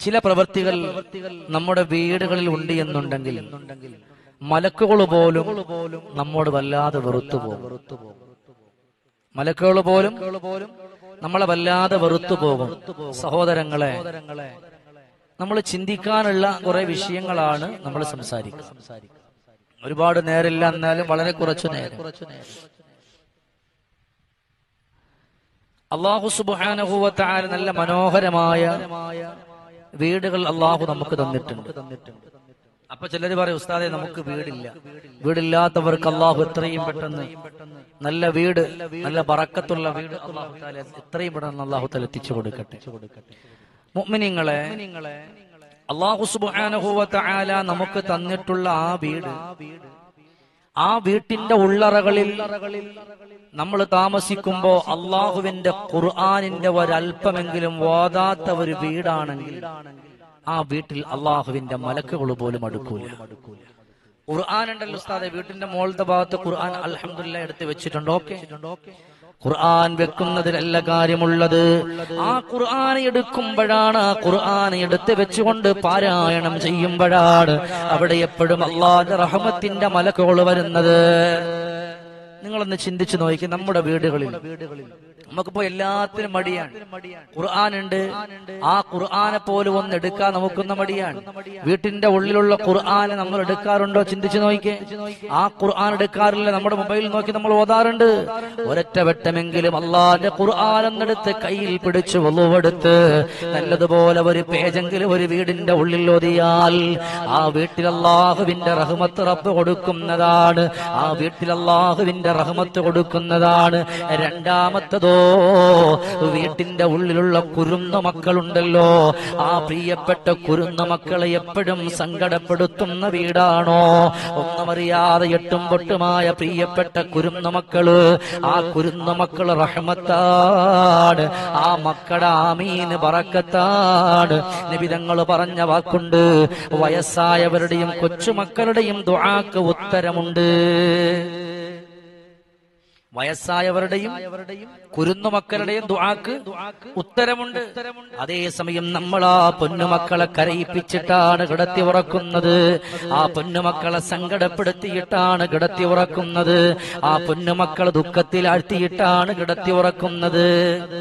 ചില പ്രവൃത്തികൾ നമ്മുടെ വീടുകളിൽ ഉണ്ട് എന്നുണ്ടെങ്കിൽ മലക്കുകൾ പോലും നമ്മോട് വല്ലാതെ വെറുത്തു പോകും. മലക്കുകൾ പോലും നമ്മളെ വല്ലാതെ വെറുത്തു പോകും. സഹോദരങ്ങളെ, നമ്മൾ ചിന്തിക്കാനുള്ള കുറെ വിഷയങ്ങളാണ് നമ്മൾ സംസാരിക്കുന്നത്. ഒരുപാട് നേരമില്ല, എന്നാലും വളരെ കുറച്ചു നേരം. അല്ലാഹു സുബ്ഹാനഹു വ തആല നല്ല മനോഹരമായ വീടുകൾ അല്ലാഹു നമുക്ക് തന്നിട്ടുണ്ട്. അപ്പൊ ചിലർ പറയും, ഉസ്താദെ നമുക്ക് വീടില്ല. വീടില്ലാത്തവർക്ക് അല്ലാഹു എത്രയും പെട്ടെന്ന് നല്ല വീട്, നല്ല ബറക്കത്തുള്ള വീട് അല്ലാഹു തആല എത്രയും പെട്ടെന്ന് അല്ലാഹു തആല എത്തിച്ചു കൊടുക്കട്ടെ. മുഅ്മിനീങ്ങളെ, അല്ലാഹു സുബ്ഹാനഹു വ തആല നമുക്ക് തന്നിട്ടുള്ള ആ വീട്, ആ വീട്ടിന്റെ ഉള്ളറകളിൽ നമ്മൾ താമസിക്കുമ്പോ അള്ളാഹുവിന്റെ ഖുർആനിന്റെ ഒരല്പമെങ്കിലും ഓതാത്ത ഒരു വീടാണെങ്കിൽ ആ വീട്ടിൽ അള്ളാഹുവിന്റെ മലക്കുകൾ പോലും അടുക്കൂല. ഖുർആൻ ഉണ്ടല്ലോ ഉസ്താദെ, വീട്ടിന്റെ മുകളിലത്തെ ഭാഗത്ത് ഖുർആൻ അൽഹംദുലില്ലാഹ് എടുത്ത് വെച്ചിട്ടുണ്ട്. ഓക്കെ, ഖുർആൻ വെക്കുന്നതിലല്ല കാര്യമുള്ളത്. ആ ഖുർആൻ എടുക്കുമ്പോഴാണ്, ആ ഖുർആൻ എടുത്ത് വെച്ചുകൊണ്ട് പാരായണം ചെയ്യുമ്പോഴാണ് അവിടെ എപ്പോഴും അല്ലാഹുവിന്റെ റഹ്മത്തിന്റെ മലക്കുകൾ വരുന്നത്. നിങ്ങളൊന്ന് ചിന്തിച്ചു നോക്കി. നമ്മുടെ വീടുകളിൽ നമുക്കിപ്പോ എല്ലാത്തിനും മടിയാണ്. ഖുർആൻ ഉണ്ട്, ആ ഖുർആനെ പോലും ഒന്ന് എടുക്കാൻ നമുക്കൊന്ന് മടിയാണ്. വീട്ടിന്റെ ഉള്ളിലുള്ള ഖുർആനെ നമ്മൾ എടുക്കാറുണ്ടോ? ചിന്തിച്ചു നോക്കിക്കേ. ആ ഖുർആൻ എടുക്കാറില്ല. നമ്മുടെ മൊബൈൽ നോക്കി നമ്മൾ ഓതാറുണ്ട്. ഒരൊറ്റ വട്ടമെങ്കിലും അല്ലാഹുവിന്റെ ഖുർആൻ ഒന്നെടുത്ത് കയ്യിൽ പിടിച്ച് വളുവെടുത്ത് നല്ലതുപോലെ ഒരു പേജെങ്കിലും ഒരു വീടിന്റെ ഉള്ളിൽ ഓതിയാൽ ആ വീട്ടിൽ അല്ലാഹുവിന്റെ റഹ്മത്ത് റബ്ബ് കൊടുക്കുന്നതാണ്. ആ വീട്ടിൽ അല്ലാഹുവിന്റെ റഹ്മത്ത് കൊടുക്കുന്നതാണ്. രണ്ടാമത്തതോ, വീട്ടിന്റെ ഉള്ളിലുള്ള കുരുന്ന മക്കളുണ്ടല്ലോ, ആ പ്രിയപ്പെട്ട കുരുന്ന മക്കളെ എപ്പോഴും സങ്കടപ്പെടുത്തുന്ന വീടാണോ? ഒന്നുമറിയാതെ എട്ടും പൊട്ടുമായ പ്രിയപ്പെട്ട കുരുന്ന മക്കള്, ആ കുരുന്ന മക്കള് റഹ്മത്താണ്. ആ മക്കളുടെ ആമീന് ബറക്കത്താണ്. നബി തങ്ങൾ പറഞ്ഞ വാക്കുണ്ട്, വയസ്സായവരുടെയും കൊച്ചുമക്കളുടെയും ദുആക്ക് ഉത്തരമുണ്ട്. വയസ്സായവരുടെയും കുരുന്നുമക്കളുടെയും ദുആക്ക് ഉത്തരമുണ്ട്. അതേസമയം നമ്മൾ ആ പൊന്നുമക്കളെ കരയിപ്പിച്ചിട്ടാണ് കിടത്തി ഉറക്കുന്നത്. ആ പൊന്നുമക്കളെ സങ്കടപ്പെടുത്തിയിട്ടാണ് കിടത്തി ഉറക്കുന്നത്. ആ പൊന്നുമക്കളെ ദുഃഖത്തിലാഴ്ത്തിയിട്ടാണ് കിടത്തി ഉറക്കുന്നത്.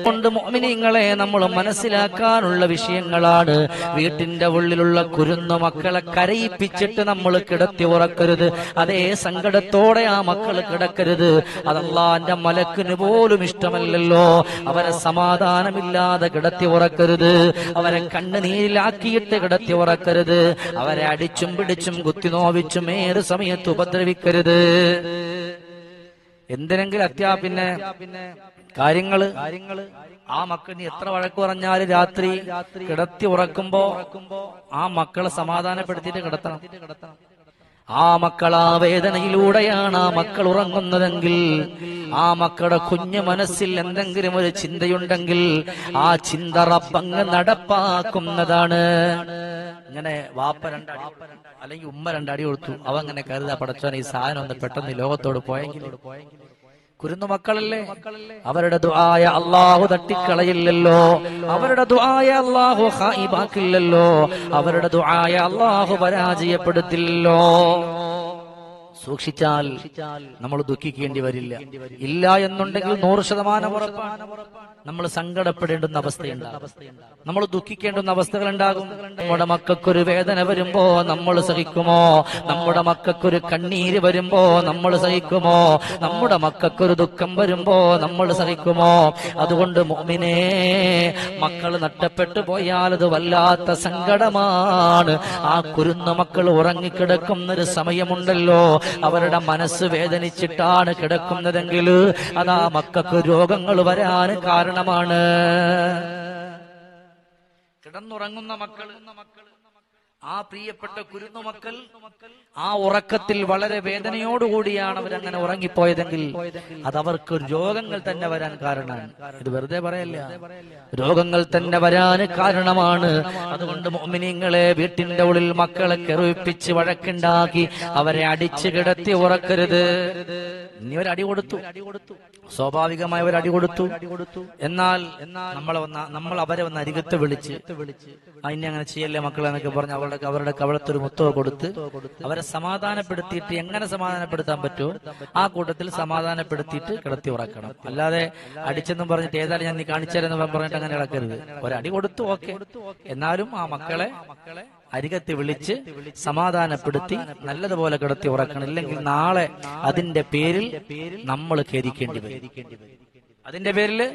കൊണ്ട് മുഅ്മിനീങ്ങളെ, നമ്മൾ മനസ്സിലാക്കാനുള്ള വിഷയങ്ങളാണ്. വീട്ടിന്റെ ഉള്ളിലുള്ള കുരുന്നുമക്കളെ കരയിപ്പിച്ചിട്ട് നമ്മൾ കിടത്തി ഉറക്കരുത്. അതേ സങ്കടത്തോടെ ആ മക്കൾ കിടക്കരുത്. അതല്ലാഹുവിന്റെ മലക്കിന് പോലും ഇഷ്ടമല്ലല്ലോ. അവരെ സമാധാനമില്ലാതെ കിടത്തി ഉറക്കരുത്. അവരെ കണ്ണുനീരിലാക്കിയിട്ട് കിടത്തി ഉറക്കരുത്. അവരെ അടിച്ചും പിടിച്ചും കുത്തി നോവിച്ചും ഏത് സമയത്ത് ഉപദ്രവിക്കരുത്. എന്തിനെങ്കിലും പിന്നെ കാര്യങ്ങള് ആ മക്കളിന് എത്ര വഴക്ക് പറഞ്ഞാലും രാത്രി കിടത്തി ഉറക്കുമ്പോ ആ മക്കളെ സമാധാനപ്പെടുത്തിയിട്ട് കിടത്തണം. ആ മക്കൾ ആ വേദനയിലൂടെയാണ് ആ മക്കൾ ഉറങ്ങുന്നതെങ്കിൽ, ആ മക്കളുടെ കുഞ്ഞു മനസ്സിൽ എന്തെങ്കിലും ഒരു ചിന്തയുണ്ടെങ്കിൽ ആ ചിന്ത റബ്ബങ്ങ് നടപ്പാക്കുന്നതാണ്. ഇങ്ങനെ വാപ്പ രണ്ടടി അല്ലെങ്കിൽ ഉമ്മ രണ്ടടി കൊടുത്തു, അവ അങ്ങനെ കരുതാ, പടച്ചോനെ ഈ സാധനം ഒന്ന് പെട്ടെന്ന് ലോകത്തോട് പോയെങ്കിൽ. കുരുന്നു മക്കളല്ലേ, അവരുടെ ദുആയ അല്ലാഹു തട്ടിക്കളയില്ലല്ലോ. അവരുടെ ദുആയ അല്ലാഹു ഖായിബാക്കില്ലല്ലോ. അവരുടെ ദുആയ അല്ലാഹു പരാജയപ്പെടുത്തില്ലല്ലോ. സൂക്ഷിച്ചാൽ നമ്മൾ ദുഃഖിക്കേണ്ടി വരില്ല. ഇല്ല എന്നുണ്ടെങ്കിൽ 100% ഉറപ്പാണ് നമ്മൾ സങ്കടപ്പെടേണ്ടുന്ന അവസ്ഥയുണ്ടാകും. നമ്മൾ ദുഃഖിക്കേണ്ടുന്ന അവസ്ഥകൾ ഉണ്ടാകും. നമ്മുടെ മക്കൾക്കൊരു വേദന വരുമ്പോ നമ്മൾ സഹിക്കുമോ? നമ്മുടെ മക്കൾക്കൊരു കണ്ണീര് വരുമ്പോ നമ്മൾ സഹിക്കുമോ? നമ്മുടെ മക്കൾക്കൊരു ദുഃഖം വരുമ്പോ നമ്മൾ സഹിക്കുമോ? അതുകൊണ്ട് മുഅ്മിനേ, മക്കൾ നഷ്ടപ്പെട്ടു പോയാൽ അത് വല്ലാത്ത സങ്കടമാണ്. ആ കുരുന്ന മക്കൾ ഉറങ്ങിക്കിടക്കുന്നൊരു സമയമുണ്ടല്ലോ, അവരുടെ മനസ്സ് വേദനിച്ചിട്ടാണ് കിടക്കുന്നതെങ്കിൽ അതാ മക്കൾക്ക് രോഗങ്ങൾ വരാൻ കാരണമാണ്. കിടന്നുറങ്ങുന്ന മക്കൾ ആ പ്രിയപ്പെട്ട കുരുന്നുമക്കൾ ആ ഉറക്കത്തിൽ വളരെ വേദനയോടുകൂടിയാണ് അവരങ്ങനെ ഉറങ്ങിപ്പോയതെങ്കിൽ അത് അവർക്ക് രോഗങ്ങൾ തന്നെ വരാൻ കാരണമാണ്. ഇത് വെറുതെ പറയല്ല, രോഗങ്ങൾ തന്നെ വരാൻ കാരണമാണ്. അതുകൊണ്ട് മുഅ്മിനീങ്ങളെ, വീട്ടിന്റെ ഉള്ളിൽ മക്കളെ കെറുപ്പിച്ച് വഴക്കുണ്ടാക്കി അവരെ അടിച്ചു കിടത്തി ഉറക്കരുത്. ഇനി ഒരു അടി കൊടുത്തു, സ്വാഭാവികമായ ഒരു അടി കൊടുത്തു. എന്നാൽ നമ്മൾ അവരെ ഒന്ന് അരികത്ത് വിളിച്ച് ഇനി അങ്ങനെ ചെയ്യല്ലേ മക്കളെ എന്നൊക്കെ പറഞ്ഞ് അവരുടെ കവളത്തൊരു മുത്തോ കൊടുത്ത് അവരെ സമാധാനപ്പെടുത്തിയിട്ട്, എങ്ങനെ സമാധാനപ്പെടുത്താൻ പറ്റുമോ ആ കൂട്ടത്തിൽ സമാധാനപ്പെടുത്തിയിട്ട് കിടത്തി ഉറക്കണം. അല്ലാതെ അടിച്ചെന്നും പറഞ്ഞിട്ട് ഏതായാലും ഞാൻ നീ കാണിച്ചാലെന്ന് പറഞ്ഞിട്ട് അങ്ങനെ കിടക്കരുത്. ഒരടി കൊടുത്തു, ഓക്കെ, എന്നാലും ആ മക്കളെ അരികത്ത് വിളിച്ച് സമാധാനപ്പെടുത്തി നല്ലതുപോലെ കിടത്തി ഉറക്കണം. ഇല്ലെങ്കിൽ നാളെ അതിന്റെ പേരിൽ നമ്മൾ ഖേദിക്കേണ്ടി വരും. അതിന്റെ പേരില്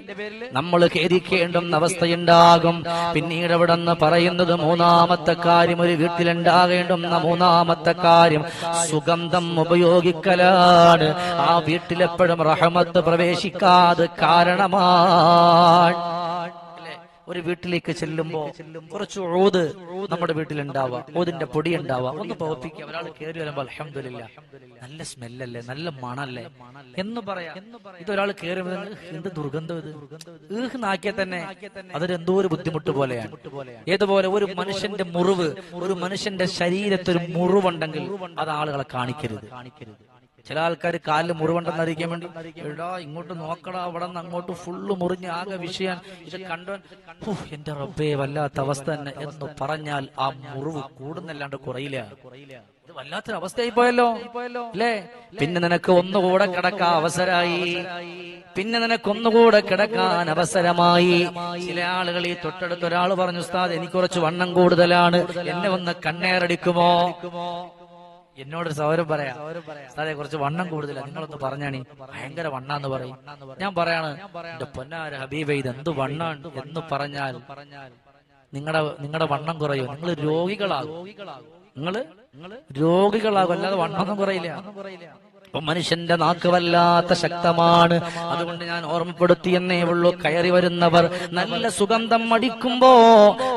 നമ്മൾ ഖേദിക്കേണ്ടുന്ന അവസ്ഥയുണ്ടാകും. പിന്നീട് അവിടെ നിന്ന് പറയുന്നത് മൂന്നാമത്തെ കാര്യം, ഒരു വീട്ടിലുണ്ടാകേണ്ടുന്ന മൂന്നാമത്തെ കാര്യം സുഗന്ധം ഉപയോഗിക്കലാണ്. ആ വീട്ടിലെപ്പോഴും റഹ്മത്ത് പ്രവേശിക്കാതെ കാരണമാണ്. ഒരു വീട്ടിലേക്ക് ചെല്ലുമ്പോ കുറച്ച് ഓത് നമ്മുടെ വീട്ടിലുണ്ടാവുക, ഓതിന്റെ പൊടി ഉണ്ടാവുക, ഒന്ന് പവപ്പിക്കുക. ഒരാൾ കയറി വരുമ്പോ അൽഹംദുലില്ലാ നല്ല സ്മെല്ലല്ലേ, നല്ല മണല്ലേ എന്ന് പറയാം. ഇതൊരാൾ കയറി എന്ത് ദുർഗന്ധം ഇത് നാക്കിയാൽ തന്നെ അതൊരു എന്തോ ഒരു ബുദ്ധിമുട്ട് പോലെയാണ്. ഏതുപോലെ ഒരു മനുഷ്യന്റെ മുറിവ്, ഒരു മനുഷ്യന്റെ ശരീരത്തൊരു മുറിവുണ്ടെങ്കിൽ അത് ആളുകളെ കാണിക്കരുത്. ചില ആൾക്കാർ കാലിൽ മുറിവുണ്ടെന്ന് അറിയിക്കാൻ വേണ്ടി എടാ ഇങ്ങോട്ട് നോക്കടാ, അവിടെ നിന്ന് അങ്ങോട്ട് ഫുള്ള് മുറിഞ്ഞ് ആകെ വിഷയം, ഇത് കണ്ടോ എന്റെ റബ്ബേ വല്ലാത്ത അവസ്ഥ തന്നെ എന്ന് പറഞ്ഞാൽ ആ മുറിവ് കൂടുന്നല്ലാണ്ട് കുറയില്ല. ഇത് വല്ലാത്തൊരു അവസ്ഥയായി പോയല്ലോ അല്ലേ? പിന്നെ നിനക്ക് ഒന്നുകൂടെ കിടക്കാൻ അവസരമായി, പിന്നെ നിനക്കൊന്നുകൂടെ കിടക്കാൻ അവസരമായി. ചില ആളുകൾ ഈ തൊട്ടടുത്ത് ഒരാൾ പറഞ്ഞു, ഉസ്താദ് എനിക്ക് കുറച്ച് വണ്ണം കൂടുതലാണ്, എന്നെ ഒന്ന് കണ്ണേറടിക്കുമോ? എന്നോട് സൗരം പറയാ, സാറേ കുറച്ച് വണ്ണം കൂടുതലാണ്, നിങ്ങളൊന്ന് പറഞ്ഞാണി, ഭയങ്കര വണ്ണാന്ന് പറയും. ഞാൻ പറയാണ്, എന്റെ പൊന്നാര ഹബീബേ ഇതെന്ത് വണ്ണാണ് എന്ന് പറഞ്ഞാൽ നിങ്ങളുടെ വണ്ണം കുറയോ? നിങ്ങൾ രോഗികളാകും, നിങ്ങള് രോഗികളാകും, അല്ലാതെ വണ്ണമൊന്നും കുറയില്ല. അപ്പൊ മനുഷ്യന്റെ നാക്ക് വല്ലാത്ത ശക്തമാണ്. അതുകൊണ്ട് ഞാൻ ഓർമ്മപ്പെടുത്തിയെന്നേ ഉള്ളൂ, കയറി വരുന്നവർ നല്ല സുഗന്ധം അടിക്കുമ്പോ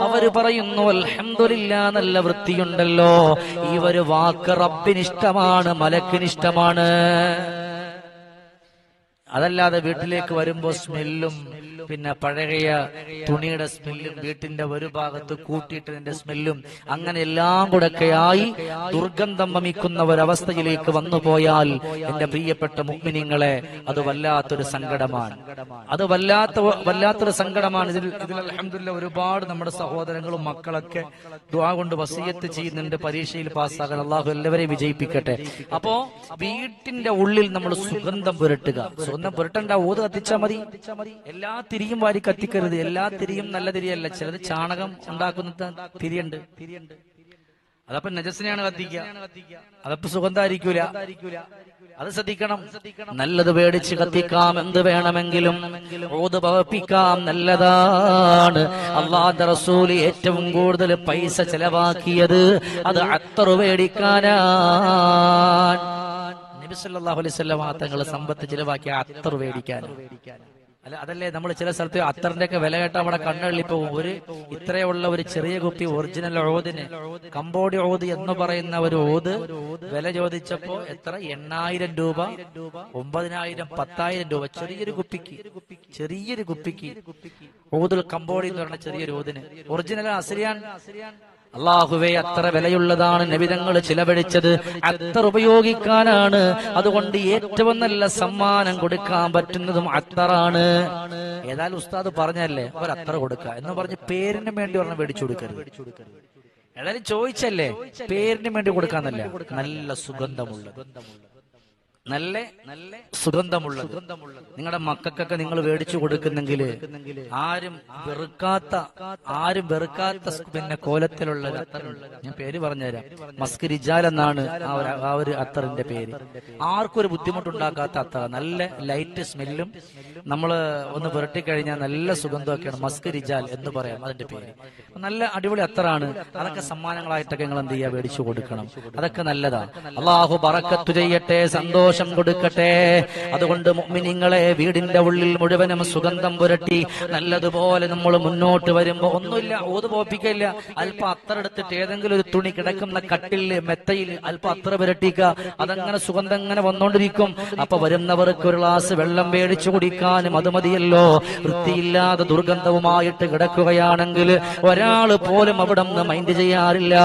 അവര് പറയുന്നു അൽഹംദുലില്ലാ നല്ല വൃത്തിയുണ്ടല്ലോ. ഈ ഒരു വാക്ക് റബ്ബിനിഷ്ടമാണ്, മലക്കിനിഷ്ടമാണ്. അതല്ലാതെ വീട്ടിലേക്ക് വരുമ്പോ സ്മെല്ലും പിന്നെ പഴകിയ തുണിയുടെ സ്മെല്ലും വീട്ടിന്റെ ഒരു ഭാഗത്ത് കൂട്ടിയിട്ടതിന്റെ സ്മെല്ലും അങ്ങനെ എല്ലാം കൂടെയൊക്കെയായി ദുർഗന്ധം വമിക്കുന്ന ഒരവസ്ഥയിലേക്ക് വന്നു പോയാൽ എന്റെ പ്രിയപ്പെട്ട മുഅ്മിനീങ്ങളെ അത് വല്ലാത്തൊരു സങ്കടമാണ്. അത് വല്ലാത്തൊരു സങ്കടമാണ്. ഇതിൽ അൽഹംദുലില്ലാഹ് ഒരുപാട് നമ്മുടെ സഹോദരങ്ങളും മക്കളൊക്കെ ദുആ കൊണ്ട് വസിയത്ത് ചെയ്യുന്നുണ്ട്, പരീക്ഷയിൽ പാസ്സാകാൻ. അള്ളാഹു എല്ലാവരെയും വിജയിപ്പിക്കട്ടെ. അപ്പോ വീട്ടിന്റെ ഉള്ളിൽ നമ്മൾ സുഗന്ധം പുരട്ടുക. സുഗന്ധം പുരട്ടണ്ട, ഊത് കത്തിച്ചാൽ മതി. എല്ലാ തിരിയും വാരി കത്തിക്കരുത്. എല്ലാ തിരിയും നല്ല തിരിയല്ല, ചിലത് ചാണകം ഉണ്ടാക്കുന്ന തിരിയുണ്ട്, അതപ്പോ നജസിനെയാണ് കത്തിക്കുക, അതപ്പോ സുഗന്ധമായിരിക്കൂല. അത് ശ്രദ്ധിക്കണം. നല്ലത് പേടിച്ച് കത്തിക്കാം, എന്ത് വേണമെങ്കിലും ഊത് പവപ്പിക്കാം, നല്ലതാണ്. അല്ലാഹുവിന്റെ റസൂല് ഏറ്റവും കൂടുതൽ പൈസ ചെലവാക്കിയത് അത് അത്തറ് മേടിക്കാനാണ്. നബി സല്ലല്ലാഹു അലൈഹി വസല്ലം തങ്ങൾ സമ്പത്ത് ചെലവാക്കിയ അത്തറ് മേടിക്കാൻ. അല്ല അതല്ലേ നമ്മൾ ചില സ്ഥലത്ത് അത്തറിന്റെ ഒക്കെ വില കേട്ട അവിടെ കണ്ണുള്ളിപ്പോ ഇത്രയുള്ള ഒരു ചെറിയ കുപ്പി ഒറിജിനൽ ഓതിന്, കമ്പോഡി ഓത് എന്ന് പറയുന്ന ഒരു ഓത് വില ചോദിച്ചപ്പോ എത്ര? 8,000 രൂപ, 9,000, 10,000 രൂപ ചെറിയൊരു കുപ്പിക്ക് ഓതുൽ കമ്പോഡി എന്ന് പറഞ്ഞ ചെറിയൊരു ഓതിന്. ഒറിജിനൽ അസ്രിയാൻ. അല്ലാഹുവേ അത്ര വിലയുള്ളതാണ് നബിതങ്ങൾ ചിലവഴിച്ചത്, അത്തർ ഉപയോഗിക്കാനാണ്. അതുകൊണ്ട് ഏറ്റവും നല്ല സമ്മാനം കൊടുക്കാൻ പറ്റുന്നതും അത്തറാണ്. ഏതായാലും ഉസ്താദ് പറഞ്ഞല്ലേ ഒരത്തർ കൊടുക്ക എന്ന് പറഞ്ഞ് പേരിന് വേണ്ടി പറഞ്ഞ മേടിച്ചു കൊടുക്കരുത്. ഏതായാലും ചോദിച്ചല്ലേ, പേരിന് വേണ്ടി കൊടുക്കാന്നല്ല, നല്ല സുഗന്ധമുള്ളത്, നല്ല സുഗന്ധമുള്ളത് നിങ്ങളുടെ മക്കൾക്കൊക്കെ നിങ്ങൾ മേടിച്ചു കൊടുക്കുന്നെങ്കിൽ ആരും വെറുക്കാത്ത പിന്നെ കോലത്തിലുള്ള ഒരു അത്തറുണ്ട്. ഞാൻ പേര് പറഞ്ഞുതരാം, മസ്ക് റിജാൽ എന്നാണ് ആ ഒരു അത്തറിന്റെ പേര്. ആർക്കും ഒരു ബുദ്ധിമുട്ടുണ്ടാക്കാത്ത അത്തറ, നല്ല ലൈറ്റ് സ്മെല്ലും നമ്മള് ഒന്ന് പുരട്ടിക്കഴിഞ്ഞാൽ നല്ല സുഗന്ധമൊക്കെയാണ്. മസ്ക് റിജാൽ എന്ന് പറയാം അതിന്റെ പേര്. നല്ല അടിപൊളി അത്തറാണ്. അതൊക്കെ സമ്മാനങ്ങളായിട്ടൊക്കെ നിങ്ങൾ എന്ത് ചെയ്യുക, മേടിച്ചു കൊടുക്കണം. അതൊക്കെ നല്ലതാ. അള്ളാഹു ബറക്കത്ത് ചെയ്യട്ടെ, സന്തോഷം കൊടുക്കട്ടെ. അതുകൊണ്ട് മുഅ്മിനീങ്ങളെ, വീടിന്റെ ഉള്ളിൽ മുഴുവനും സുഗന്ധം പുരട്ടി നല്ലതുപോലെ നമ്മൾ മുന്നോട്ട് വരുമ്പോ ഒന്നുമില്ല, ഓത് പോപ്പിക്കില്ല, അല്പം അത്തറെടുത്തിട്ട് ഏതെങ്കിലും ഒരു തുണി കിടക്കുന്ന കട്ടില് മെത്തയിൽ അല്പം അത്തറ പുരട്ടിക്കുക. അതങ്ങനെ സുഗന്ധം ഇങ്ങനെ വന്നോണ്ടിരിക്കും. അപ്പൊ വരുന്നവർക്ക് ഒരു ഗ്ലാസ് വെള്ളം മേടിച്ചു കുടിക്കാനും അത് മതിയല്ലോ. വൃത്തിയില്ലാതെ ദുർഗന്ധവുമായിട്ട് കിടക്കുകയാണെങ്കിൽ ഒരാള് പോലും അവിടെ നിന്ന് മൈൻഡ് ചെയ്യാറില്ല.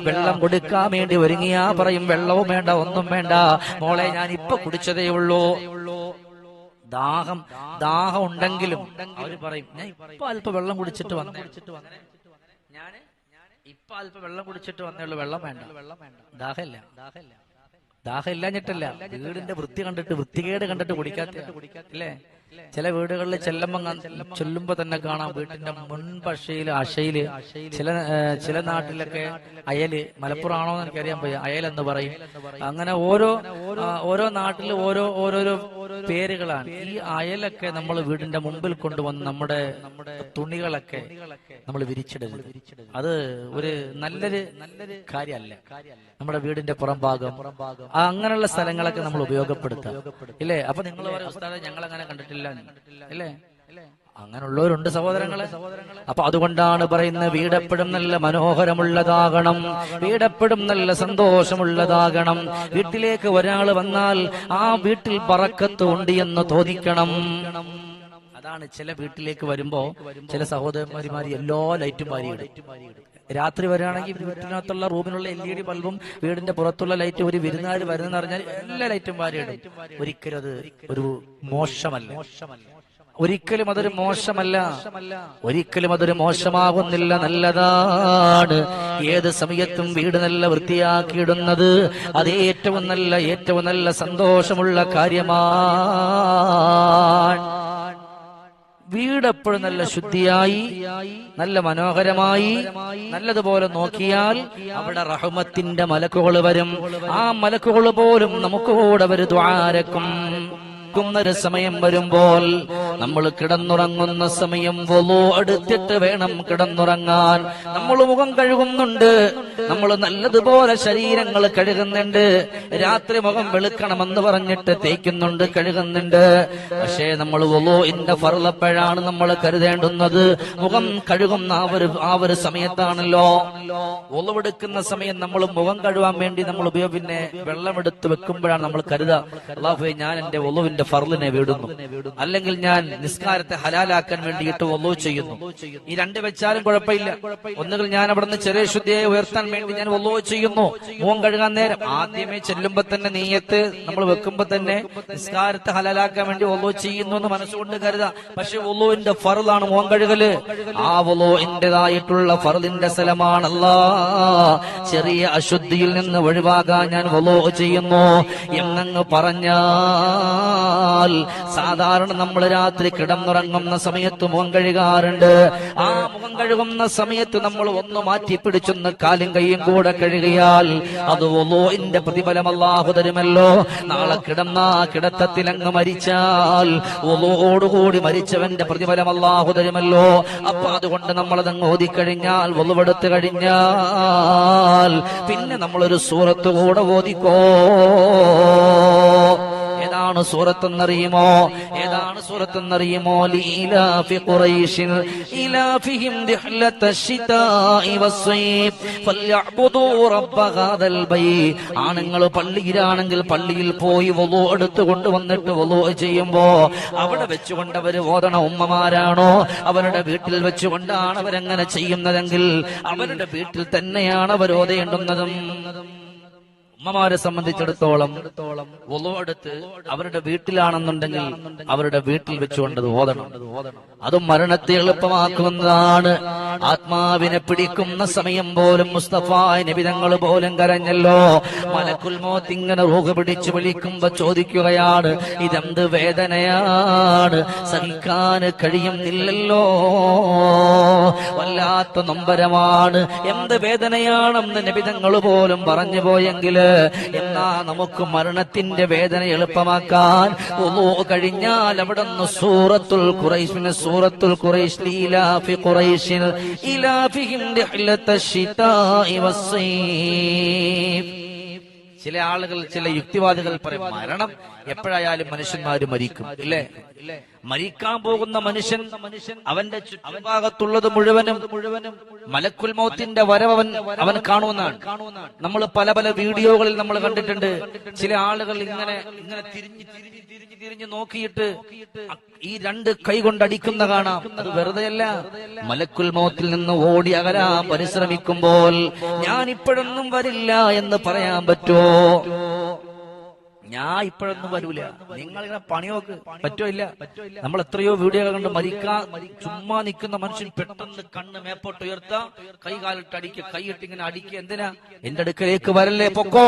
വെള്ളം കൊടുക്കാൻ വേണ്ടി ഒരുങ്ങിയാ പറയും വെള്ളവും വേണ്ട, ഒന്നും വേണ്ട മോളെ, ഞാൻ ഇപ്പൊ കുടിച്ചതേ ഉള്ളൂ. ദാഹം ഉണ്ടെങ്കിലും അവര് പറയും ഞാൻ ഇപ്പൊ അല്പം വെള്ളം കുടിച്ചിട്ട് വന്നേ, ഞാൻ ഇപ്പൊ അല്പം വെള്ളം കുടിച്ചിട്ട് വന്നേ ഉള്ളൂ, വെള്ളം വേണ്ട. ദാഹമില്ല, ദാഹം ഇല്ലാഞ്ഞിട്ടല്ല, വീടിന്റെ വൃത്തി കണ്ടിട്ട്, വൃത്തികേട് കണ്ടിട്ട് കുടിക്കാത്ത അല്ലേ. ചില വീടുകളിൽ ചെല്ലുമ്പോ തന്നെ കാണാം വീട്ടിന്റെ മുൻപശയില് അശയില് ചില നാട്ടിലൊക്കെ അയല്, മലപ്പുറം ആണോ എന്ന് എനിക്കറിയാൻ പോയി, അയലെന്ന് പറയും. അങ്ങനെ ഓരോ നാട്ടിലും ഓരോരോ പേരുകളാണ്. ഈ അയലൊക്കെ നമ്മൾ വീടിന്റെ മുമ്പിൽ കൊണ്ടുവന്ന് നമ്മുടെ തുണികളൊക്കെ നമ്മൾ വിരിച്ചിടരുത്. അത് ഒരു നല്ലൊരു കാര്യമല്ല. നമ്മുടെ വീടിന്റെ പുറം ഭാഗം അങ്ങനെയുള്ള സ്ഥലങ്ങളൊക്കെ നമ്മൾ ഉപയോഗപ്പെടുത്താം ഇല്ലേ. അപ്പൊ നിങ്ങൾ പറയും ഉസ്താദേ ഞങ്ങൾ അങ്ങനെ കണ്ടിട്ടില്ല ഇല്ലേ. അങ്ങനെയുള്ളവരുണ്ട് സഹോദരങ്ങളെ. അപ്പൊ അതുകൊണ്ടാണ് പറയുന്നത് വീടെപ്പോഴും നല്ല മനോഹരമുള്ളതാകണം, വീടെപ്പോഴും നല്ല സന്തോഷമുള്ളതാകണം. വീട്ടിലേക്ക് ഒരാൾ വന്നാൽ ആ വീട്ടിൽ ബറക്കത്ത് ഉണ്ട് എന്ന് തോന്നിക്കണം. അതാണ് ചില വീട്ടിലേക്ക് വരുമ്പോ ചില സഹോദരന്മാരിമാര് എല്ലാ ലൈറ്റും വാരിയിടും. രാത്രി വരികയാണെങ്കിൽ വീട്ടിനകത്തുള്ള റൂമിലുള്ള LED ബൾബും വീടിന്റെ പുറത്തുള്ള ലൈറ്റ്, ഒരു വിരുന്നുകാർ വരുന്നെന്ന് പറഞ്ഞാൽ എല്ലാ ലൈറ്റും വാരിയിടും. ഒരിക്കലും അത് ഒരു മോശമല്ല, ഒരിക്കലും അതൊരു മോശമല്ല, ഒരിക്കലും അതൊരു മോശമാകുന്നില്ല, നല്ലതാണ്. ഏത് സമയത്തും വീട് നല്ല വൃത്തിയാക്കിയിടുന്നത് അത് ഏറ്റവും നല്ല സന്തോഷമുള്ള കാര്യമാണ്. വീടെപ്പോഴും നല്ല ശുദ്ധിയായി, നല്ല മനോഹരമായി, നല്ലതുപോലെ നോക്കിയാൽ അവിടെ റഹ്മത്തിന്റെ മലക്കുകൾ വരും. ആ മലക്കുകൾ പോലും നമുക്ക് കൂടെ ഒരു ദ്വാരക്കും. ഒരു സമയം വരുമ്പോൾ നമ്മൾ കിടന്നുറങ്ങുന്ന സമയം വുളു എടുത്തിട്ട് വേണം കിടന്നുറങ്ങാൻ. നമ്മൾ മുഖം കഴുകുന്നുണ്ട്, നമ്മൾ നല്ലതുപോലെ ശരീരങ്ങൾ കഴുകുന്നുണ്ട്. രാത്രി മുഖം വെളുക്കണമെന്ന് പറഞ്ഞിട്ട് തേക്കുന്നുണ്ട്, കഴുകുന്നുണ്ട്. പക്ഷേ നമ്മൾ വുളുഇന്റെ ഫർളപ്പോഴാണ് നമ്മൾ കരുതേണ്ടുന്നത്. മുഖം കഴുകുന്ന ആ ഒരു സമയത്താണല്ലോ. വുളുവെടുക്കുന്ന സമയം നമ്മൾ മുഖം കഴുകാൻ വേണ്ടി നമ്മൾ പിന്നെ വെള്ളമെടുത്ത് വെക്കുമ്പോഴാണ് നമ്മൾ കരുതുക, അല്ലാഹുവേ ഞാൻ എന്റെ വുളുവിന്റെ ഫർളിനെ വിടുന്നു, അല്ലെങ്കിൽ ഞാൻ നിസ്കാരത്തെ ഹലാലാക്കാൻ വേണ്ടിയിട്ട് വുളു ചെയ്യുന്നു. ഈ രണ്ട് വെച്ചാലും കുഴപ്പമില്ല. ഒന്നുകിൽ ഞാൻ അവിടെ നിന്ന് ചെറിയ ശുദ്ധിയെ ഉയർത്താൻ വേണ്ടി ഞാൻ വുളു ചെയ്യുന്നു. മുഖം കഴുകാൻ നേരം ആദ്യമേ ചെല്ലുമ്പോ തന്നെ നീയത്ത് നമ്മൾ വെക്കുമ്പോ തന്നെ നിസ്കാരത്തെ ഹലാലാക്കാൻ വേണ്ടി വുളു ചെയ്യുന്നു എന്ന് മനസ്സുകൊണ്ട് കരുതാ. പക്ഷെ വുളുവിന്റെ ഫർളാണ് മുഖം കഴുകല്. ആ വുളുവിന്റേതായിട്ടുള്ള ഫർളിന്റെ സ്ഥലമാണ് അല്ലാഹ്. ചെറിയ അശുദ്ധിയിൽ നിന്ന് ഒഴിവാകാൻ ഞാൻ വുളു ചെയ്യുന്നു എന്നങ്ങ് പറഞ്ഞാൽ സാധാരണ നമ്മൾ രാത്രി കിടന്നുറങ്ങുന്ന സമയത്ത് മുഖം കഴുകാറുണ്ട്. ആ മുഖം കഴുകുന്ന സമയത്ത് നമ്മൾ ഒന്ന് മാറ്റി പിടിച്ചൊന്ന് കാലും കൈയും കൂടെ കഴുകിയാൽ അത് വുളുഇന്റെ പ്രതിഫലം അല്ലാഹു തരുമല്ലോ. നാളെ കിടത്തത്തിൽ അങ്ങ് മരിച്ചാൽ വുളുഓടുകൂടി മരിച്ചവന്റെ പ്രതിഫലം അല്ലാഹു തരുമല്ലോ. അപ്പൊ അതുകൊണ്ട് നമ്മളതങ്ങ് ഓതിക്കഴിഞ്ഞാൽ, വുളുവെടുത്ത് കഴിഞ്ഞാൽ പിന്നെ നമ്മളൊരു സൂറത്ത് കൂടെ ഓതിക്കോ. ഏതാണ് സൂറത്തെന്നറിയുമോ? ലീലാഫി ഖുറൈശിൻ ഇലാഫിഹിം ദിഹ്ലതശ്ശിതാഇ വസ്സൈഫ് ഫൽയഅ്ബുദൂ റബ്ബ ഹാദൽ ബൈത്ത്. ആണുങ്ങൾ പള്ളിയിലാണെങ്കിൽ പള്ളിയിൽ പോയി വുളു എടുത്തു കൊണ്ടുവന്നിട്ട് വുളു ചെയ്യുമ്പോ അവിടെ വെച്ചുകൊണ്ട് അവർ ഓതണ ഉമ്മമാരാണോ, അവരുടെ വീട്ടിൽ വെച്ചുകൊണ്ടാണ് അവരെങ്ങനെ ചെയ്യുന്നതെങ്കിൽ അവരുടെ വീട്ടിൽ തന്നെയാണ് അവർ ഓതേണ്ടുന്നതും. ഉമ്മമാരെ സംബന്ധിച്ചിടത്തോളം വുളു എടുത്ത് അവരുടെ വീട്ടിലാണെന്നുണ്ടെങ്കിൽ അവരുടെ വീട്ടിൽ വെച്ചുകൊണ്ടത് ഓതണം. അതും മരണത്തെ എളുപ്പമാക്കുന്നതാണ്. ആത്മാവിനെ പിടിക്കുന്ന സമയം പോലും മുസ്തഫ നബി തങ്ങൾ പോലും കരഞ്ഞല്ലോ. മലക്കുൽ മൗത്ത് ഇങ്ങനെ റൂഹ് പിടിച്ചു വിളിക്കുമ്പോ ചോദിക്കുകയാണ്, ഇതെന്ത് വേദനയാണ്, സഹിക്കാൻ കഴിയുന്നില്ലല്ലോ, വല്ലാത്ത നൊമ്പരമാണ്, എന്ത് വേദനയാണെന്ന് നബി തങ്ങൾ പോലും പറഞ്ഞു പോയെങ്കില് എന്നാ നമുക്ക് മരണത്തിന്റെ വേദന എളുപ്പമാക്കാൻ വുളൂ കഴിഞ്ഞാൽ അവിടുന്ന് സൂറത്തുൽ ഖുറൈശ് ലീലാഫി ഖുറൈശിൽ ഇലാഫിഹിം റിഹ്ലത്തശ് ശിതാഇ വസ്സൈഫ്. ചില ആളുകൾ, ചില യുക്തിവാദികൾ പറയും മരണം എപ്പോഴായാലും മനുഷ്യന്മാര് മരിക്കും, ഇല്ലേ? മരിക്കാൻ പോകുന്ന മനുഷ്യൻ അവന്റെ ചുറ്റുഭാഗത്തുള്ളത് മുഴുവനും മലക്കുൽ മൗത്തിന്റെ വരവ് അവൻ കാണുമെന്നാണ്. നമ്മൾ പല പല വീഡിയോകളിൽ നമ്മൾ കണ്ടിട്ടുണ്ട്. ചില ആളുകൾ ഇങ്ങനെ തിരിഞ്ഞു നോക്കിയിട്ട് ഈ രണ്ട് കൈ കൊണ്ടടിക്കുന്ന കാണാം. അത് വെറുതെയല്ല. മലക്കുൽ മൗത്തിൽ നിന്ന് ഓടി അകലാൻ പരിശ്രമിക്കുമ്പോൾ ഞാൻ ഇപ്പോഴൊന്നും വരില്ല എന്ന് പറയാൻ പറ്റുമോ? ഞാൻ ഇപ്പോഴൊന്നും വരൂല, നിങ്ങളിങ്ങനെ പണിയോക്ക് പറ്റോ? ഇല്ല. നമ്മൾ എത്രയോ വീഡിയോ കണ്ട് ചുമ്മാ നിൽക്കുന്ന മനുഷ്യൻ പെട്ടെന്ന് കണ്ണ് മേപ്പോട്ട് ഉയർത്താം, കൈകാലിട്ട് അടിക്കുക, കൈയിട്ട് ഇങ്ങനെ അടിക്കുക. എന്തിനാ? എന്റെ അടുക്കലേക്ക് വരല്ലേ പൊക്കോ,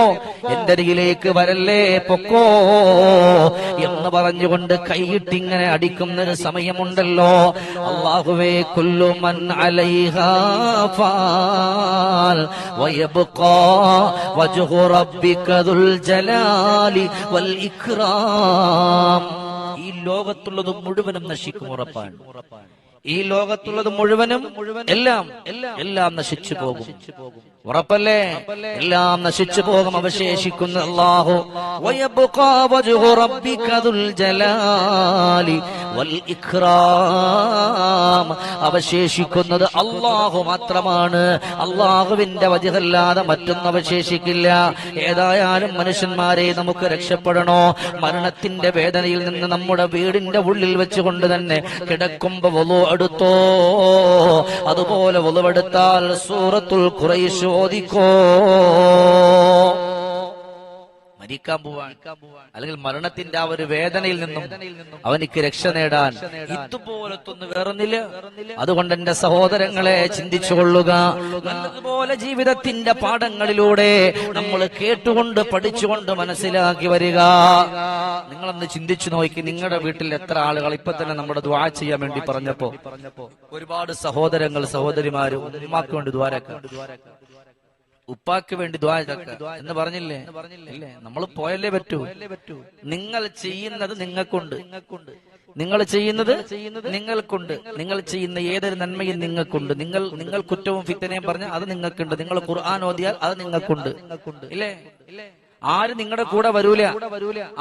എന്റെ അരികിലേക്ക് വരല്ലേ പൊക്കോ എന്ന് പറഞ്ഞുകൊണ്ട് കൈയിട്ടിങ്ങനെ അടിക്കുന്നൊരു സമയമുണ്ടല്ലോ. അല്ലാഹുവേ, കുല്ലു മൻ അലൈഹാ ഫാൻ വയബ്ഖാ വജ്ഹു റബ്ബിക ദുൽ ജലാലി വൽ ഇക്റാം. ഈ ലോകത്തുള്ളത് മുഴുവനും നശിക്കും, ഉറപ്പാണ്. ഈ ലോകത്തുള്ളത് മുഴുവനും എല്ലാം നശിച്ചു പോകും, ഉറപ്പല്ലേ? എല്ലാം നശിച്ചു പോകും. അവശേഷിക്കുന്ന അല്ലാഹു വയബ്ഖാ വജ്ഹു റബ്ബിക ദുൽ ജലാലി വൽ ഇക്റാം. അവശേഷിക്കുന്നത് അല്ലാഹു മാത്രമാണ്. അല്ലാഹുവിന്റെ വജ്ഹല്ലാതെ മറ്റൊന്നും അവശേഷിക്കില്ല. ഏതായാലും മനുഷ്യന്മാരെ, നമുക്ക് രക്ഷപ്പെടണോ? മരണത്തിന്റെ വേദനയിൽ നിന്ന് നമ്മുടെ വീടിന്റെ ഉള്ളിൽ വെച്ചുകൊണ്ട് തന്നെ കിടക്കുമ്പോ വുളൂ എടുത്തോ. അതുപോലെ വുളുവെടുത്താൽ സൂറത്തുൽ ഖുറൈശ് ഓതിക്കോ. മരിക്കാൻ പോവാൻ, അല്ലെങ്കിൽ മരണത്തിന്റെ ആ ഒരു വേദനയിൽ നിന്നും അവനിക്ക് രക്ഷ നേടാൻ ഇതുപോലത്തൊന്ന് വേറൊന്നില്ല. അതുകൊണ്ട് എന്റെ സഹോദരങ്ങളെ, ചിന്തിച്ചുകൊള്ളുക. നല്ലതുപോലെ ജീവിതത്തിന്റെ പാഠങ്ങളിലൂടെ നമ്മൾ കേട്ടുകൊണ്ട് പഠിച്ചുകൊണ്ട് മനസ്സിലാക്കി വരിക. നിങ്ങളൊന്ന് ചിന്തിച്ചു നോക്കി, നിങ്ങളുടെ വീട്ടിൽ എത്ര ആളുകൾ ഇപ്പൊ തന്നെ നമ്മുടെ ദുആ ചെയ്യാൻ വേണ്ടി പറഞ്ഞപ്പോ ഒരുപാട് സഹോദരങ്ങൾ, സഹോദരിമാര് ഉമ്മാക്ക് വേണ്ടി ദ്വാരക്ക, ഉപ്പാക്ക് വേണ്ടി ദ്വാ എന്ന് പറഞ്ഞില്ലേ? ഇല്ലേ? നമ്മൾ പോയല്ലേ പറ്റൂ. നിങ്ങൾ ചെയ്യുന്നത് നിങ്ങൾക്കുണ്ട്, നിങ്ങൾ ചെയ്യുന്നത് നിങ്ങൾക്കുണ്ട്, നിങ്ങൾ ചെയ്യുന്ന ഏതൊരു നന്മയും നിങ്ങൾക്കുണ്ട്. നിങ്ങൾ കുറ്റവും ഫിത്തനയും പറഞ്ഞാൽ അത് നിങ്ങൾക്കുണ്ട്. നിങ്ങൾ ഖുർആൻ ഓതിയാൽ അത് നിങ്ങൾക്കുണ്ട്, ഇല്ലേ? ആരും നിങ്ങളുടെ കൂടെ വരൂല.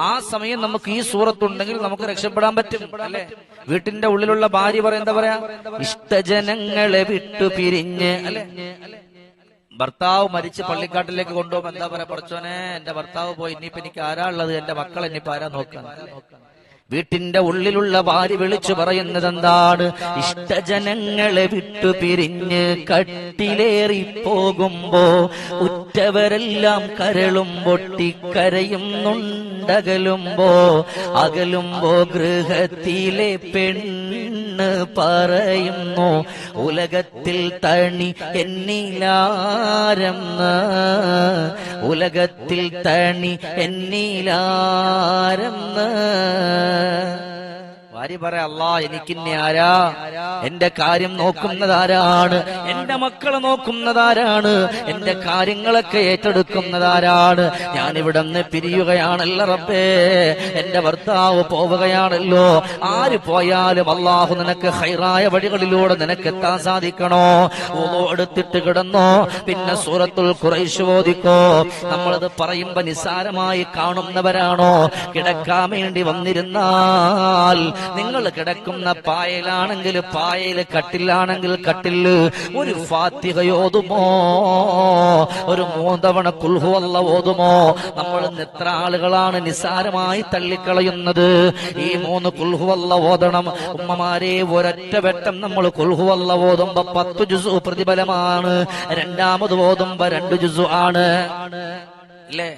ആ സമയം നമുക്ക് ഈ സൂറത്തുണ്ടെങ്കിൽ നമുക്ക് രക്ഷപ്പെടാൻ പറ്റും, അല്ലെ? വീട്ടിന്റെ ഉള്ളിലുള്ള ഭാര്യ എന്താ പറയാ? ഇഷ്ടജനങ്ങളെ വിട്ടു പിരിഞ്ഞ്, അല്ലെ? ഭർത്താവ് മരിച്ച് പള്ളിക്കാട്ടിലേക്ക് കൊണ്ടുപോകും. എന്താ പറയാ? പഠിച്ചോനെ, എന്റെ ഭർത്താവ് പോയി, ഇനിയിപ്പോ എനിക്ക് ആരാ ഉള്ളത്? എന്റെ മക്കൾ ഇനിയിപ്പോ ആരാ നോക്കാൻ? വീട്ടിന്റെ ഉള്ളിലുള്ള ഭാര്യ വിളിച്ചു പറയുന്നത് എന്താണ്? ഇഷ്ടജനങ്ങളെ വിട്ടു പിരിഞ്ഞ് കട്ടിലേറി പോകുമ്പോ ഉറ്റവരെല്ലാം കരളും പൊട്ടിക്കരയുന്നുണ്ടകലുമ്പോ, അകലുമ്പോ ഗൃഹത്തിലെ പെണ്ണ് പറയുന്നു ഉലകത്തിൽ തണി എന്നിലാരെന്ന്, ഉലകത്തിൽ തണി എന്നിലാരെന്ന്. ഭാര്യ പറയാ, അല്ലാ, എനിക്കിന്നെ ആരാ? എന്റെ കാര്യം നോക്കുന്നതാരാണ്? എന്റെ മക്കളെ നോക്കുന്നതാരാണ്? എന്റെ കാര്യങ്ങളൊക്കെ ഏറ്റെടുക്കുന്നതാരാണ്? ഞാനിവിടെ നിന്ന് പിരിയുകയാണല്ലോ റബ്ബേ, എന്റെ ഭർത്താവ് പോവുകയാണല്ലോ. ആര് പോയാലും അല്ലാഹു നിനക്ക് ഹൈറായ വഴികളിലൂടെ നിനക്ക് എത്താൻ സാധിക്കണോ? വുളൂ എടുത്തിട്ട് കിടന്നോ, പിന്നെ സൂറത്തുൽ ഖുറൈശ് ഓതിക്കോ. നമ്മളത് പറയുമ്പോ നിസ്സാരമായി കാണുന്നവരാണോ? കിടക്കാൻ വേണ്ടി വന്നിരുന്നാൽ നിങ്ങൾ കിടക്കുന്ന പായലാണെങ്കിൽ പായല്, കട്ടിലാണെങ്കിൽ കട്ടില്, ഒരു ഫാത്തിഹയോതുമോ, ഒരു 3 തവണ ഖുൽ ഹുവല്ലാഹ് ഓതുമോ? നമ്മൾ എത്ര ആളുകളാണ് നിസ്സാരമായി തള്ളിക്കളയുന്നത്? ഈ 3 ഖുൽ ഹുവല്ലാഹ് ഓതണം. ഉമ്മമാരെ, ഒരൊറ്റ വെട്ടം നമ്മൾ ഖുൽ ഹുവല്ലാഹ് ഓതുമ്പോ 10 ജുസ് പ്രതിഫലമാണ്. രണ്ടാമത് ഓതുമ്പോ 2 ജുസ് ആണ്, അല്ലേ?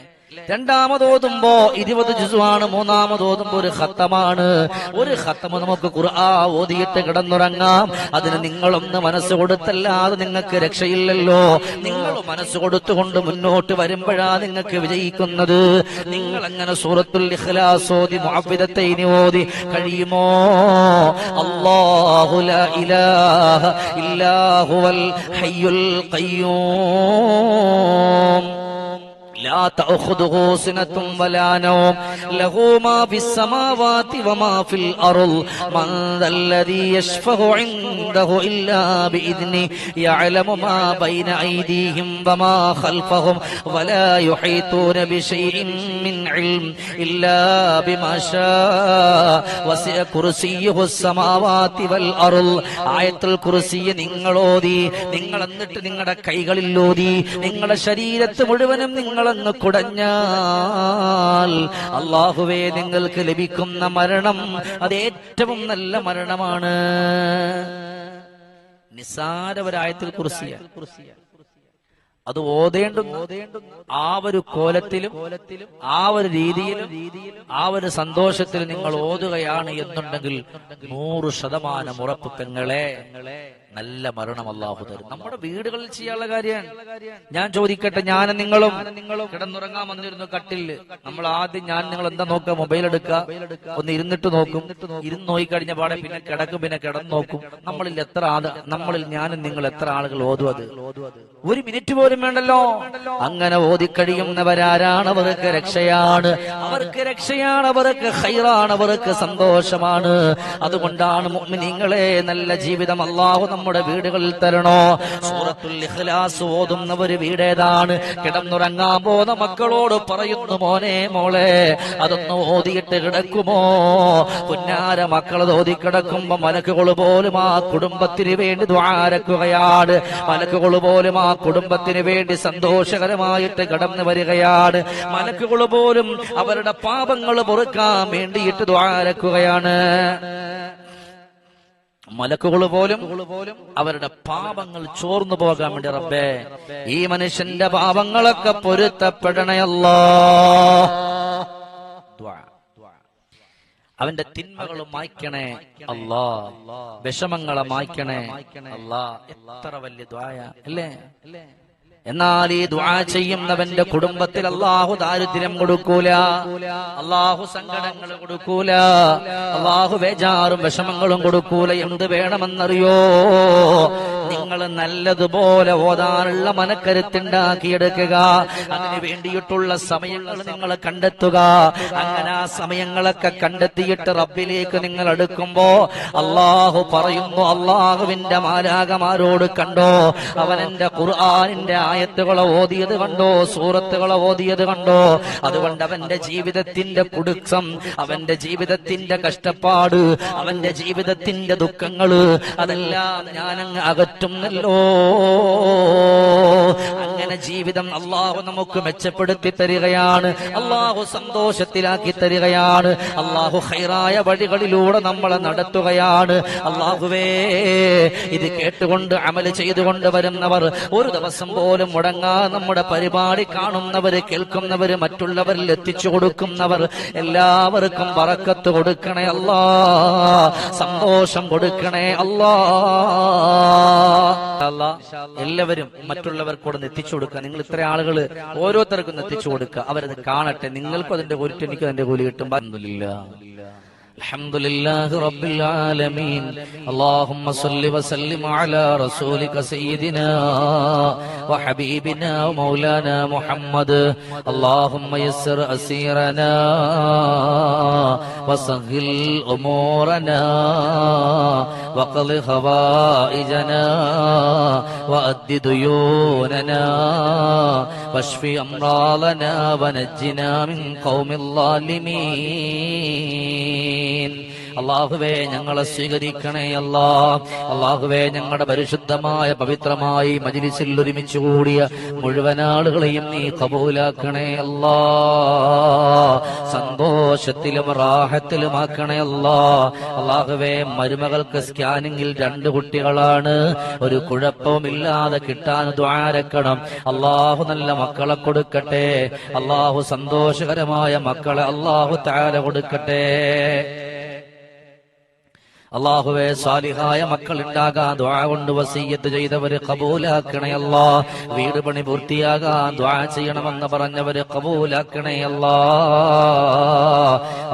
രണ്ടാമത് ഓതുമ്പോ 20 ജുസുമാണ്. മൂന്നാമത് ഓതുമ്പോ ഒരു ഖത്തമാണ്. ഒരു ഖത്തമ് നമുക്ക് ഖുർആൻ ഓതിയിട്ട് കിടന്നുറങ്ങാം. അതിന് നിങ്ങളൊന്ന് മനസ്സ് കൊടുത്തല്ലാതെ നിങ്ങൾക്ക് രക്ഷയില്ലല്ലോ. നിങ്ങൾ മനസ്സ് കൊടുത്തുകൊണ്ട് മുന്നോട്ട് വരുമ്പോഴാ നിങ്ങൾക്ക് വിജയിക്കുന്നത്. നിങ്ങൾ അങ്ങനെ സൂറത്തുൽ ഇഖ്ലാസ് ഓതി മുഅവ്വിദത്തൈനി ഓതി കഴിയുമോ? അല്ലാഹു ലാ ഇലാഹ ഇല്ലാ ഹുവൽ ഹയ്യുൽ ഖയ്യൂം, ലാ തഅഖുദുഹു സിനത്തും വലാ നൗം ലഹു മാ ഫിസ് സമാവാതി വമാ ഫിൽ അർള് മൻ ദല്ലദീ യശ്ഫഉ ഇൻദഹു ഇല്ലാ ബിഇദ്നി യഅലമു മാ ബൈന ഐദീഹിം വമാ ഖൽഫഹും വലാ യുഹീതൂന ബിശൈഇൻ മിൻ ഇൽം ഇല്ലാ ബിമാ ശാ വസിഅ കുർസിയ്യുഹു സമാവാതി വൽ അർള്. ആയത്തുൽ കുർസി നിങ്ങൾ ഓതി, നിങ്ങൾ എന്നിട്ട് നിങ്ങളുടെ കൈകളിൽ ഓതി, നിങ്ങളുടെ ശരീരത്ത് മുഴുവനും നിങ്ങളങ്ങ് കുടഞ്ഞാൽ അല്ലാഹുവേ നിങ്ങൾക്ക് ലഭിക്കുന്ന മരണം അത് ഏറ്റവും നല്ല മരണമാണ്. നിസ്സാരവരായത്തുൽ കുർസിയ അത് ഓതേണ്ടും ആ ഒരു കോലത്തിലും ആ ഒരു രീതിയിലും ആ ഒരു സന്തോഷത്തിൽ നിങ്ങൾ ഓതുകയാണ് എന്നുണ്ടെങ്കിൽ 100% ഉറപ്പ് പെങ്ങളെ നല്ല മരണം അല്ലാഹു തരും. നമ്മുടെ വീടുകളിൽ ചെയ്യാനുള്ള കാര്യമാണ്. ഞാൻ ചോദിക്കട്ടെ, ഞാനും നിങ്ങളും കിടന്നുറങ്ങാൻ വന്നിരുന്നു കട്ടില്. നമ്മൾ ആദ്യം ഞാൻ നിങ്ങൾ എന്താ നോക്കുക? മൊബൈൽ എടുക്കുക, ഒന്ന് ഇരുന്നിട്ട് നോക്കും. ഇരുന്ന് നോക്കിക്കഴിഞ്ഞ പാടെ പിന്നെ കിടക്കും, പിന്നെ കിടന്നു നോക്കും. നമ്മളിൽ ഞാനും നിങ്ങൾ എത്ര ആളുകൾ ഓതും? അത് 1 മിനിറ്റ് പോലും വേണ്ടല്ലോ. അങ്ങനെ ഓതിക്കഴിയുന്നവരാരാണ്? അവർക്ക് രക്ഷയാണ്, അവർക്ക് രക്ഷയാണ്, അവർക്ക് ഖൈറാണ്, അവർക്ക് സന്തോഷമാണ്. അതുകൊണ്ടാണ് മുഅ്മിനീങ്ങളെ നല്ല ജീവിതം അല്ലാഹു നമ്മുടെ വീടുകളിൽ തരണോ. സൂറത്തുൽ ഇഖ്ലാസ് ഓതുന്നവര് വീടേതാണ്? കിടന്നുറങ്ങാൻ പോകുന്ന മക്കളോട് പറയുന്നു, മോനെ മോളെ അതൊന്ന് ഓതിയിട്ട് കിടക്കുമോ? പുന്നാര മക്കളത് ഓതിക്കിടക്കുമ്പോ മലക്കുകൾ പോലും ആ കുടുംബത്തിന് വേണ്ടി ദ്വാരക്കുകയാണ്. മലക്കുകൾ പോലും ആ കുടുംബത്തിന് വേണ്ടി സന്തോഷകരമായിട്ട് കടന്നു വരികയാണ്. മലക്കുകൾ പോലും അവരുടെ പാപങ്ങൾ പൊറുക്കാൻ വേണ്ടിയിട്ട് ദ്വാരക്കുകയാണ്. മലക്കുകൾ പോലും അവരുടെ പാപങ്ങൾ ചോർന്നു പോകാൻ വേണ്ടി, റബ്ബേ ഈ മനുഷ്യന്റെ പാപങ്ങളൊക്കെ പൊരുത്തപ്പെടണേ അല്ലാഹ്. അവന്റെ തിന്മകൾ മായ്ക്കണേ അല്ലാഹ്, വിഷമങ്ങളെ മായ്ക്കണേ അല്ലാഹ്. എത്ര വലിയ ദുആയ അല്ലേ? എന്നാൽ ഈ ദുആ ചെയ്യുന്നവന്റെ കുടുംബത്തിൽ അല്ലാഹു ദാരിദ്ര്യം കൊടുക്കൂല, അല്ലാഹു സങ്കടങ്ങൾ കൊടുക്കൂല, അല്ലാഹു ബേജാറും വിഷമങ്ങളും കൊടുക്കൂല. എന്ത് വേണമെന്നറിയോ? നിങ്ങൾ നല്ലതുപോലെ ഓതാനുള്ള മനക്കരുത്തുണ്ടാക്കിയെടുക്കുക. അതിനു വേണ്ടിയിട്ടുള്ള സമയങ്ങൾ നിങ്ങൾ കണ്ടെത്തുക. അങ്ങനെ ആ സമയങ്ങളൊക്കെ കണ്ടെത്തിയിട്ട് റബ്ബിലേക്ക് നിങ്ങൾ അടുക്കുമ്പോ അല്ലാഹു പറയുന്നു, അല്ലാഹുവിന്റെ മാലാഖമാരോട് കണ്ടോ, അവൻ എന്റെ ഖുർആനിന്റെ ആയത്തുകളെ ഓതിയത് കണ്ടോ, സൂറത്തുകളെ ഓതിയത് കണ്ടോ? അതുകൊണ്ട് അവന്റെ ജീവിതത്തിന്റെ കുടുക്കം, അവന്റെ ജീവിതത്തിന്റെ കഷ്ടപ്പാട്, അവന്റെ ജീവിതത്തിന്റെ ദുഃഖങ്ങള് അതെല്ലാം ഞാനങ്ങ് അകറ്റുന്നല്ലോ. അങ്ങനെ ജീവിതം അല്ലാഹു നമുക്ക് മെച്ചപ്പെടുത്തി തരികയാണ്, അല്ലാഹു സന്തോഷത്തിലാക്കി തരികയാണ്, അല്ലാഹു ഖൈറായ വഴികളിലൂടെ നമ്മളെ നടത്തുകയാണ്. അല്ലാഹുവേ, ഇത് കേട്ടുകൊണ്ട് അമൽ ചെയ്തുകൊണ്ട് വരുന്നവർ, ഒരു ദിവസം പോലും മുടങ്ങാതെ നമ്മുടെ പരിപാടി കാണുന്നവര്, കേൾക്കുന്നവര്, മറ്റുള്ളവരിൽ എത്തിച്ചു കൊടുക്കുന്നവർ എല്ലാവർക്കും ബറക്കത്ത് കൊടുക്കണേ അല്ലാ, സന്തോഷം കൊടുക്കണേ അല്ലാ. എല്ലാവരും മറ്റുള്ളവർക്കൂടെ എത്തിച്ചു കൊടുക്കുക. നിങ്ങൾ ഇത്ര ആളുകൾ ഓരോരുത്തർക്കും എത്തിച്ചു കൊടുക്കുക, അവരത് കാണട്ടെ. നിങ്ങൾക്കും അതിന്റെ കൂലി, എനിക്കും അതിന്റെ കൂലി കിട്ടും. അൽഹംദുലില്ലാഹ്. الحمد لله رب العالمين. اللهم صل وسلم على رسولك سيدنا وحبيبنا ومولانا محمد. اللهم يسر أسيرنا وسهل أمورنا وقض حوائجنا وأد ديوننا واشف أمراضنا ونجنا من قوم الظالمين. അല്ലാഹുവേ, ഞങ്ങളെ സ്വീകരിക്കണേ അല്ലാ. അല്ലാഹുവേ, ഞങ്ങളുടെ പരിശുദ്ധമായ പവിത്രമായി മജ്ലിസിൽ ഒരുമിച്ച് കൂടിയ മുഴുവൻ ആളുകളെയും നീ കബൂലാക്കണേ അല്ലാ. സന്തോഷത്തിലും റാഹത്തിലുമാക്കണേ അല്ലാ. അല്ലാഹുവേ, മരുമകൾക്ക് സ്കാനിങ്ങിൽ 2 കുട്ടികളാണ്, ഒരു കുഴപ്പവുമില്ലാതെ കിട്ടാൻ ദ്വാരക്കണം. അല്ലാഹു നല്ല മക്കളെ കൊടുക്കട്ടെ. അല്ലാഹു സന്തോഷകരമായ മക്കളെ അല്ലാഹു തആല കൊടുക്കട്ടെ. അല്ലാഹുവേ, സാലിഹായ മക്കൾ ഉണ്ടാകാൻ ദുആ കൊണ്ട് വസിയ്യത്ത് ചെയ്തവര് ഖബൂലാക്കണേ അല്ലാ. വീട് പണി പൂർത്തിയാകാൻ ദുആ ചെയ്യണമെന്ന് പറഞ്ഞവര് ഖബൂലാക്കണേ അല്ലാ.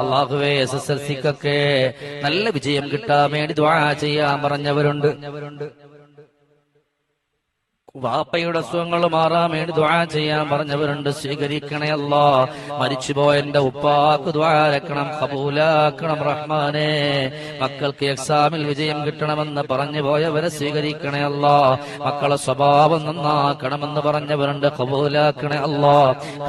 അല്ലാഹുവേ, SSLCക്കൊക്കെ നല്ല വിജയം കിട്ടാൻ വേണ്ടി ദുആ ചെയ്യാൻ പറഞ്ഞവരുണ്ട്. വാപ്പയുടെ അസുഖങ്ങൾ മാറാൻ വേണ്ടി ദുആ ചെയ്യാൻ പറഞ്ഞവരുണ്ട്. സ്വീകരിക്കണേ അല്ലാ. മരിച്ചുപോയ എന്റെ ഉപ്പാക്ക് ദ്വാരക്കണം, കബൂലാക്കണം റഹ്മാനെ. മക്കൾക്ക് എക്സാമിൽ വിജയം കിട്ടണമെന്ന് പറഞ്ഞു പോയവരെ സ്വീകരിക്കണേ അല്ലാ. മക്കളെ സ്വഭാവം നന്നാക്കണമെന്ന് പറഞ്ഞവരുണ്ട്, കബൂലാക്കണേ അല്ലാ.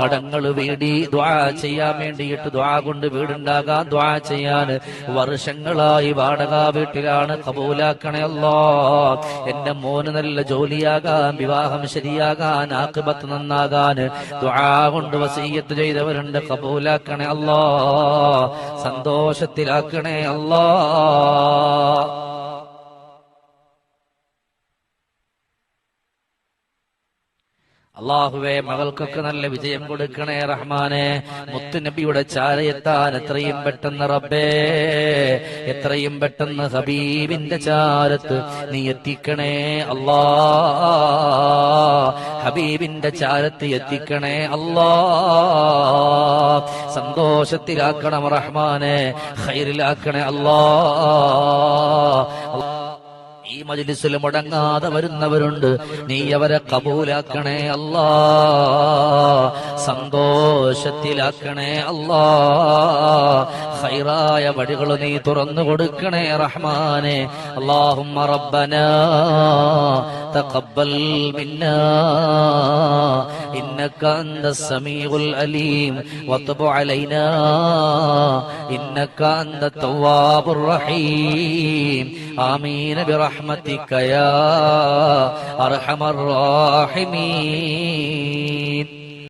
കടങ്ങൾ വീടി ദുആ ചെയ്യാൻ വേണ്ടിയിട്ട് ദുആ കൊണ്ട് വീടുണ്ടാകാൻ ദുആ ചെയ്യാൻ വർഷങ്ങളായി വാടക വീട്ടിലാണ്, കബൂലാക്കണേ അല്ലാ. എന്റെ മോന് നല്ല ജോലിയാകാൻ, വിവാഹം ശരിയാകാൻ, ആഖിബത്ത് നന്നാകാൻ ദുആ കൊണ്ട് വസിയ്യത്ത് ചെയ്തവരുണ്ട്, കബൂലാക്കണേ അല്ലാ. സന്തോഷത്തിലാക്കണേ അല്ലാ. അള്ളാഹുവേ, മകൾക്കൊക്കെ നല്ല വിജയം കൊടുക്കണേ റഹ്മാനെ. മുത്തുനബിയുടെ ചാരയെത്താൻ എത്രയും പെട്ടെന്ന് റബ്ബേ, എത്രയും പെട്ടെന്ന് ഹബീബിന്റെ ചാരത്ത് നീ എത്തിക്കണേ അല്ലാ. ഹബീബിന്റെ ചാരത്ത് എത്തിക്കണേ അല്ലാ. സന്തോഷത്തിലാക്കണം റഹ്മാനെ, ഖൈറിലാക്കണേ അല്ലാ. ഈ മജ്ലിസിൽ മുടങ്ങാതെ വരുന്നവരുണ്ട്, നീ അവരെ കബൂലാക്കണേ അല്ലാ. സന്തോഷത്തിലാക്കണേ അല്ലാ. ഖൈറായ വഴികൾ നീ തുറന്നു കൊടുക്കണേ റഹ്മാനെ. അല്ലാഹുമ്മ റബ്ബനാ തഖബ്ബൽ മിന്നാ ഇന്നക അൻതസ് സമീഉൽ അലീം വതുബ് അലൈനാ ഇന്നക അൻതത് തവ്വാബുർ റഹീം. ആമീൻ برحمتك يا أرحم الراحمين.